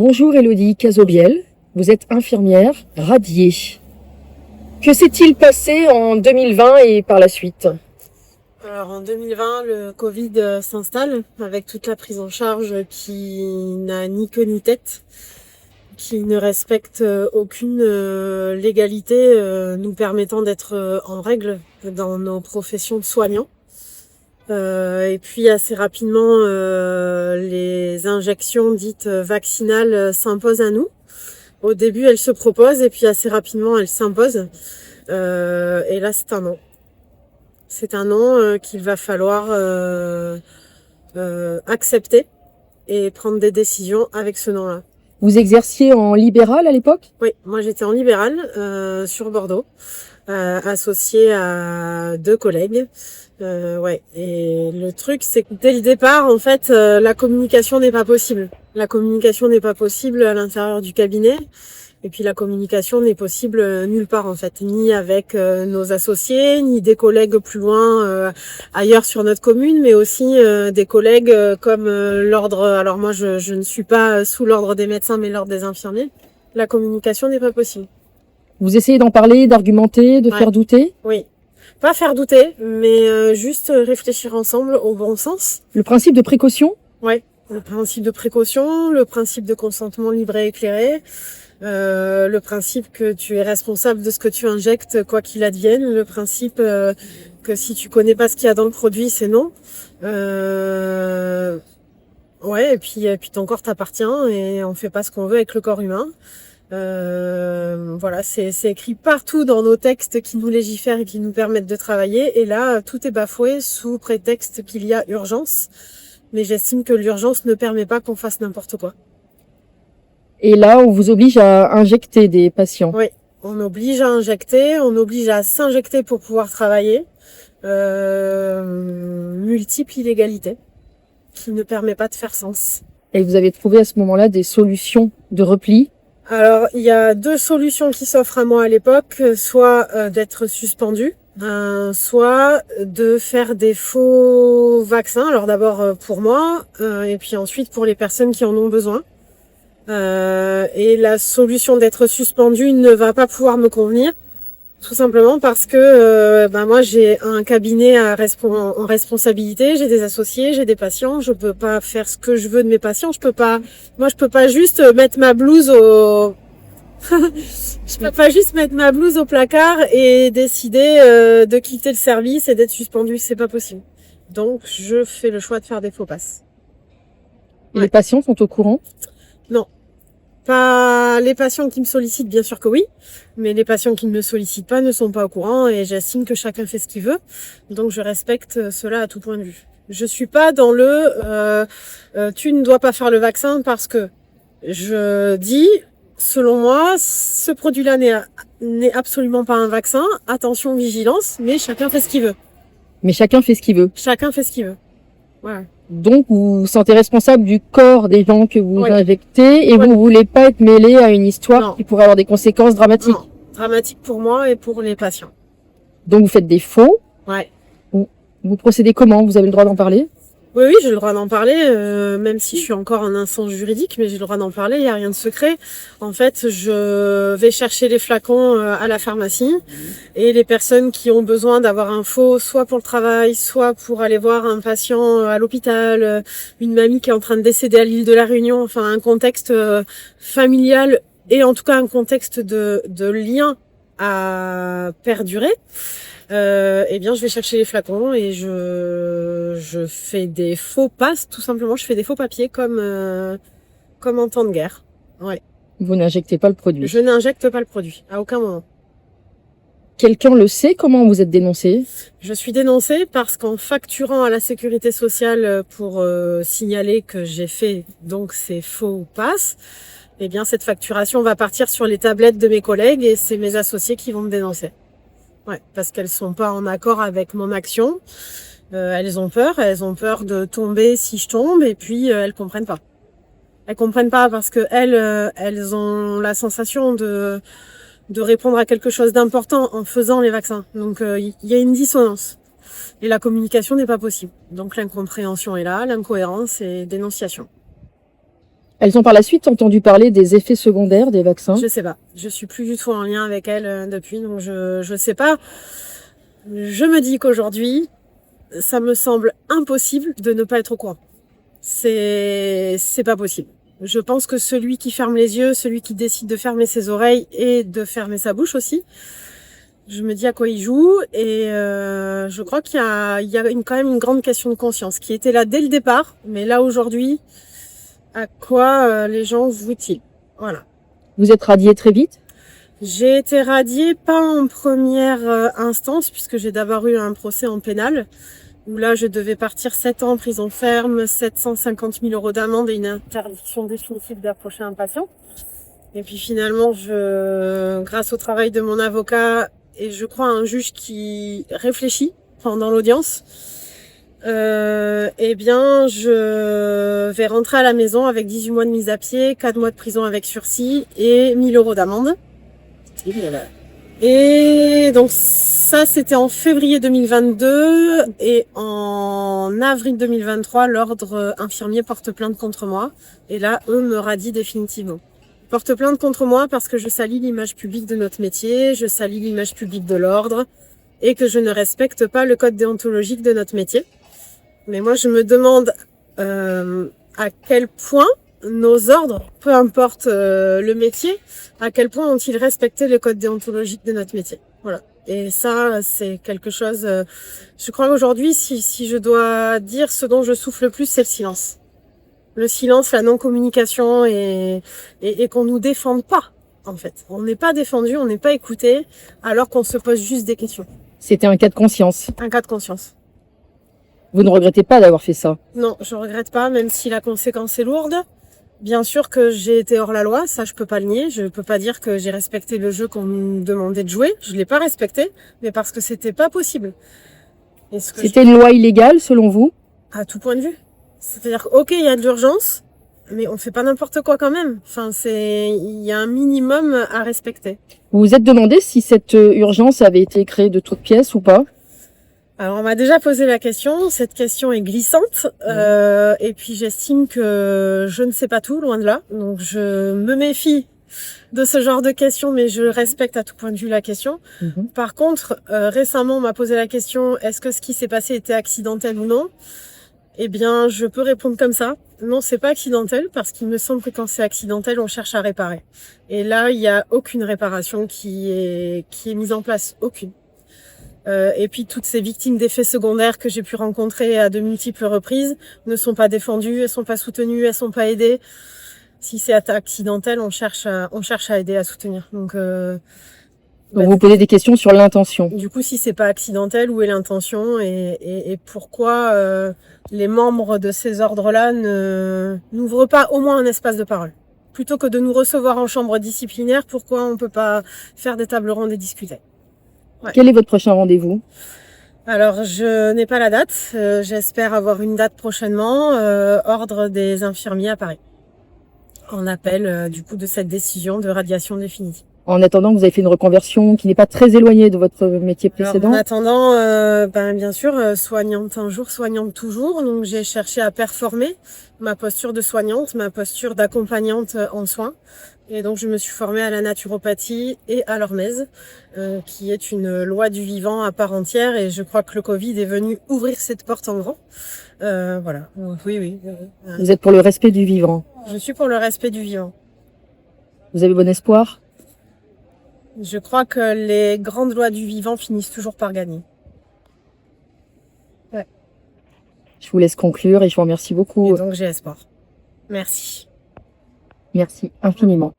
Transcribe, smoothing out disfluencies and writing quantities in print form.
Bonjour Élodie Cazobiel, vous êtes infirmière radiée. Que s'est-il passé en 2020 et par la suite? Alors en 2020, le Covid s'installe avec toute la prise en charge qui n'a ni queue ni tête, qui ne respecte aucune légalité nous permettant d'être en règle dans nos professions de soignants. Et puis assez rapidement, les injections dites vaccinales s'imposent à nous. Au début, elles se proposent et puis assez rapidement, elles s'imposent. Et là, c'est un non. C'est un non qu'il va falloir accepter et prendre des décisions avec ce non-là. Vous exerciez en libéral à l'époque? Oui, moi j'étais en libéral sur Bordeaux, associée à 2 collègues. Ouais. Et le truc, c'est que dès le départ, en fait, la communication n'est pas possible. La communication n'est pas possible à l'intérieur du cabinet. Et puis la communication n'est possible nulle part en fait, ni avec nos associés, ni des collègues plus loin ailleurs sur notre commune, mais aussi des collègues comme l'ordre. Alors moi, je ne suis pas sous l'ordre des médecins, mais l'ordre des infirmiers. La communication n'est pas possible. Vous essayez d'en parler, d'argumenter, de faire douter? Oui. Pas faire douter, mais juste réfléchir ensemble au bon sens. Le principe de précaution? Ouais. Le principe de précaution, le principe de consentement libre et éclairé. Le principe que tu es responsable de ce que tu injectes, quoi qu'il advienne. Le principe que si tu connais pas ce qu'il y a dans le produit, c'est non. Ouais, et puis ton corps t'appartient et on fait pas ce qu'on veut avec le corps humain. Voilà, c'est écrit partout dans nos textes qui nous légifèrent et qui nous permettent de travailler. Et là, tout est bafoué sous prétexte qu'il y a urgence. Mais j'estime que l'urgence ne permet pas qu'on fasse n'importe quoi. Et là, on vous oblige à injecter des patients. Oui, on oblige à injecter, on oblige à s'injecter pour pouvoir travailler. Multiples illégalités qui ne permet pas de faire sens. Et vous avez trouvé à ce moment-là des solutions de repli? Alors, il y a 2 solutions qui s'offrent à moi à l'époque, soit d'être suspendu, soit de faire des faux vaccins. Alors d'abord pour moi, et puis ensuite pour les personnes qui en ont besoin. Et la solution d'être suspendu ne va pas pouvoir me convenir, tout simplement parce que moi j'ai un cabinet en responsabilité, j'ai des associés, j'ai des patients, je peux pas faire ce que je veux de mes patients, je peux pas juste mettre ma blouse au je peux pas juste mettre ma blouse au placard et décider de quitter le service et d'être suspendu, c'est pas possible. Donc je fais le choix de faire des faux passes. Et les patients sont au courant? Non. Pas les patients qui me sollicitent, bien sûr que oui, mais les patients qui ne me sollicitent pas ne sont pas au courant et j'estime que chacun fait ce qu'il veut. Donc je respecte cela à tout point de vue. Je suis pas dans le tu ne dois pas faire le vaccin parce que je dis, selon moi, ce produit-là n'est absolument pas un vaccin. Attention, vigilance, mais chacun fait ce qu'il veut. Mais chacun fait ce qu'il veut. Chacun fait ce qu'il veut. Voilà. Donc, vous vous sentez responsable du corps des gens que vous injectez et Oui. vous voulez pas être mêlé à une histoire qui pourrait avoir des conséquences dramatiques. Non. Dramatique pour moi et pour les patients. Donc, vous faites des faux. Ouais. Vous procédez comment? Vous avez le droit d'en parler? Oui, j'ai le droit d'en parler, même si je suis encore en instance juridique, mais j'ai le droit d'en parler, il n'y a rien de secret. En fait, je vais chercher les flacons à la pharmacie et les personnes qui ont besoin d'avoir un faux, soit pour le travail, soit pour aller voir un patient à l'hôpital, une mamie qui est en train de décéder à l'île de la Réunion, enfin un contexte familial et en tout cas un contexte de lien à perdurer. Eh bien, je vais chercher les flacons et je fais des faux passes, tout simplement. Je fais des faux papiers comme en temps de guerre. Ouais. Vous n'injectez pas le produit? Je n'injecte pas le produit, à aucun moment. Quelqu'un le sait? Comment vous êtes dénoncé? Je suis dénoncée parce qu'en facturant à la sécurité sociale pour signaler que j'ai fait donc ces faux passes, eh bien, cette facturation va partir sur les tablettes de mes collègues et c'est mes associés qui vont me dénoncer. Ouais, parce qu'elles sont pas en accord avec mon action. Elles ont peur de tomber si je tombe, et puis elles comprennent pas. Elles comprennent pas parce que elles ont la sensation de répondre à quelque chose d'important en faisant les vaccins. Donc il y a une dissonance. Et la communication n'est pas possible. Donc l'incompréhension est là, l'incohérence et dénonciation. Elles ont par la suite entendu parler des effets secondaires des vaccins. Je sais pas. Je suis plus du tout en lien avec elles depuis, donc je sais pas. Je me dis qu'aujourd'hui, ça me semble impossible de ne pas être au courant. C'est pas possible. Je pense que celui qui ferme les yeux, celui qui décide de fermer ses oreilles et de fermer sa bouche aussi, je me dis à quoi il joue, et je crois qu'il y a quand même une grande question de conscience qui était là dès le départ, mais là aujourd'hui, à quoi les gens vouent-ils? Voilà. Vous êtes radiée très vite? J'ai été radiée pas en première instance, puisque j'ai d'abord eu un procès en pénal, où là je devais partir 7 ans en prison ferme, 750 000 € d'amende et une interdiction définitive d'approcher un patient. Et puis finalement, grâce au travail de mon avocat et je crois un juge qui réfléchit pendant l'audience, eh bien je vais rentrer à la maison avec 18 mois de mise à pied, 4 mois de prison avec sursis et 1 000 € d'amende. Et donc ça, c'était en février 2022, et en avril 2023, l'ordre infirmier porte plainte contre moi. Et là, eux me radient définitivement. Ils portent plainte contre moi parce que je salis l'image publique de notre métier, je salis l'image publique de l'ordre, et que je ne respecte pas le code déontologique de notre métier. Mais moi, je me demande à quel point nos ordres, peu importe le métier, à quel point ont-ils respecté le code déontologique de notre métier. Voilà. Et ça, c'est quelque chose... je crois qu'aujourd'hui, si je dois dire ce dont je souffre le plus, c'est le silence. Le silence, la non-communication, et qu'on nous défende pas, en fait. On n'est pas défendu, on n'est pas écouté, alors qu'on se pose juste des questions. C'était un cas de conscience. Un cas de conscience. Vous ne regrettez pas d'avoir fait ça? Non, je regrette pas, même si la conséquence est lourde. Bien sûr que j'ai été hors la loi, ça je peux pas le nier. Je peux pas dire que j'ai respecté le jeu qu'on me demandait de jouer. Je l'ai pas respecté, mais parce que c'était pas possible. C'était une loi illégale selon vous? À tout point de vue. C'est-à-dire, ok, il y a de l'urgence, mais on fait pas n'importe quoi quand même. Enfin, il y a un minimum à respecter. Vous vous êtes demandé si cette urgence avait été créée de toutes pièces ou pas? Alors, on m'a déjà posé la question. Cette question est glissante. Et puis, j'estime que je ne sais pas tout, loin de là. Donc, je me méfie de ce genre de questions, mais je respecte à tout point de vue la question. Par contre, récemment, on m'a posé la question, est-ce que ce qui s'est passé était accidentel ou non? Eh bien, je peux répondre comme ça. Non, c'est pas accidentel, parce qu'il me semble que quand c'est accidentel, on cherche à réparer. Et là, il n'y a aucune réparation qui est mise en place. Aucune. Et puis toutes ces victimes d'effets secondaires que j'ai pu rencontrer à de multiples reprises ne sont pas défendues, elles sont pas soutenues, elles sont pas aidées. Si c'est accidentel, on cherche à aider, à soutenir. Donc vous posez des questions sur l'intention. Du coup, si c'est pas accidentel, où est l'intention, et pourquoi les membres de ces ordres-là n'ouvrent pas au moins un espace de parole? Plutôt que de nous recevoir en chambre disciplinaire, pourquoi on peut pas faire des tables rondes et discuter? Ouais. Quel est votre prochain rendez-vous? Alors, je n'ai pas la date. J'espère avoir une date prochainement. Ordre des infirmiers à Paris. En appel, du coup, de cette décision de radiation définitive. En attendant, vous avez fait une reconversion qui n'est pas très éloignée de votre métier précédent? Alors, en attendant, bien sûr, soignante un jour, soignante toujours. Donc, j'ai cherché à performer ma posture de soignante, ma posture d'accompagnante en soins. Et donc, je me suis formée à la naturopathie et à l'hormèse, qui est une loi du vivant à part entière. Et je crois que le Covid est venu ouvrir cette porte en grand. Voilà. Oui. Vous êtes pour le respect du vivant? Je suis pour le respect du vivant. Vous avez bon espoir? Je crois que les grandes lois du vivant finissent toujours par gagner. Ouais. Je vous laisse conclure et je vous remercie beaucoup. Et donc j'ai espoir. Merci. Merci infiniment.